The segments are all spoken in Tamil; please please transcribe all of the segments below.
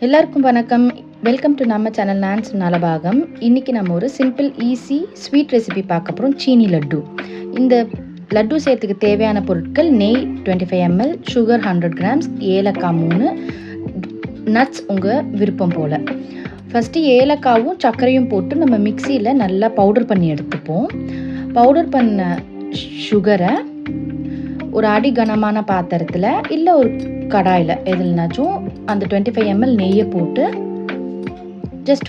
எல்லாருக்கும் வணக்கம். வெல்கம் டு நம்ம சேனல் நான்ஸ் நலபாகம். இன்றைக்கி நம்ம ஒரு சிம்பிள் ஈஸி ஸ்வீட் ரெசிபி பார்க்க போகிறோம். சீனி லட்டு. இந்த லட்டு செய்யறதுக்கு தேவையான பொருட்கள்: நெய் 25 ml, சுகர் 100 grams, ஏலக்காய் 3, நட்ஸ் உங்கள் விருப்பம் போல். ஃபஸ்ட்டு ஏலக்காவும் சர்க்கரையும் போட்டு நம்ம மிக்சியில் நல்லா பவுடர் பண்ணி எடுத்துப்போம். பவுடர் பண்ண சுகரை ஒரு அடி கனமான பாத்திரத்தில் இல்லை ஒரு கடாயில் எதுலனாச்சும் அந்த 25 ml நெய்யை போட்டு ஜஸ்ட்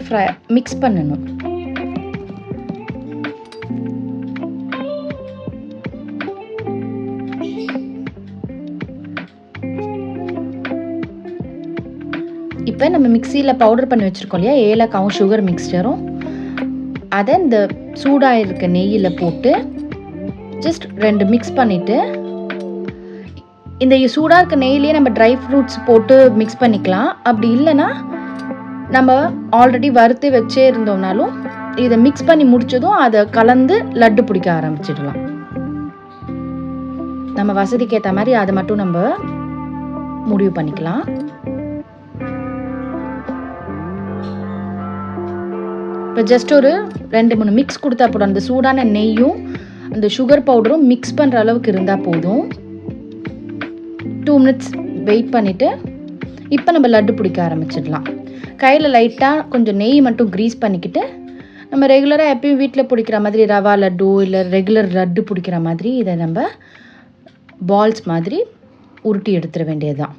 மிக்ஸ் பண்ணணும். இப்போ நம்ம மிக்சியில் பவுடர் பண்ணி வச்சுருக்கோம் இல்லையா, ஏலக்காவும் சுகர் மிக்ஸ்சரும், அதை இந்த சூடாக இருக்க நெய்யில் போட்டு ஜஸ்ட் 2 மிக்ஸ் பண்ணிவிட்டு, இந்த சூடாக இருக்க நெய்லேயே நம்ம ட்ரை ஃப்ரூட்ஸ் போட்டு மிக்ஸ் பண்ணிக்கலாம். அப்படி இல்லைன்னா நம்ம ஆல்ரெடி வறுத்து வச்சே இருந்தோம்னாலும் இதை மிக்ஸ் பண்ணி முடிச்சதும் அதை கலந்து லட்டு பிடிக்க ஆரம்பிச்சிடலாம். நம்ம வசதிக்கு ஏற்ற மாதிரி அதை மட்டும் நம்ம முடிவு பண்ணிக்கலாம். இப்போ ஜஸ்ட் ஒரு 2-3 மிக்ஸ் கொடுத்தா போதும். அந்த சூடான நெய்யும் அந்த சுகர் பவுடரும் மிக்ஸ் பண்ணுற அளவுக்கு இருந்தால் போதும். 2 minutes வெயிட் பண்ணிவிட்டு இப்போ நம்ம லட்டு பிடிக்க ஆரம்பிச்சிடலாம். கையில் லைட்டாக கொஞ்சம் நெய் மட்டும் க்ரீஸ் பண்ணிக்கிட்டு, நம்ம ரெகுலராக எப்பயும் வீட்டில் பிடிக்கிற மாதிரி ரவா லட்டு இல்லை ரெகுலர் லட்டு பிடிக்கிற மாதிரி இதை நம்ம பால்ஸ் மாதிரி உருட்டி எடுத்துட வேண்டியது தான்.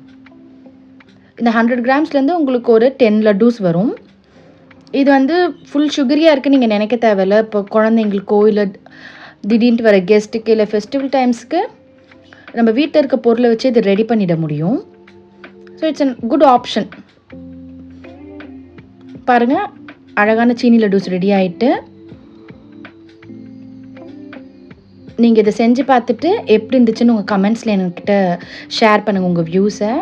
இந்த 100 grams உங்களுக்கு ஒரு 10 லட்டூஸ் வரும். இது ஃபுல் சுகரியாக இருக்குது நீங்கள் நினைக்க தேவையில்லை. இப்போ குழந்தைங்களுக்கோ இல்லை திடீர்னு வர கெஸ்ட்டுக்கு இல்லை ஃபெஸ்டிவல் டைம்ஸ்க்கு நம்ம வீட்டில் இருக்க பொருளை வச்சு இது ரெடி பண்ணிட முடியும். So it's a good option. பாருங்கள், அழகான சீனி லட்டூஸ் ரெடி ஆகிட்டு. நீங்கள் இதை செஞ்சு பார்த்துட்டு எப்படி இருந்துச்சுன்னு உங்கள் கமெண்ட்ஸில் என்கிட்ட ஷேர் பண்ணுங்கள் உங்கள் வியூஸை.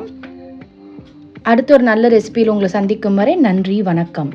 அடுத்த ஒரு நல்ல ரெசிபியில் உங்களை சந்திக்கும் வரை நன்றி, வணக்கம்.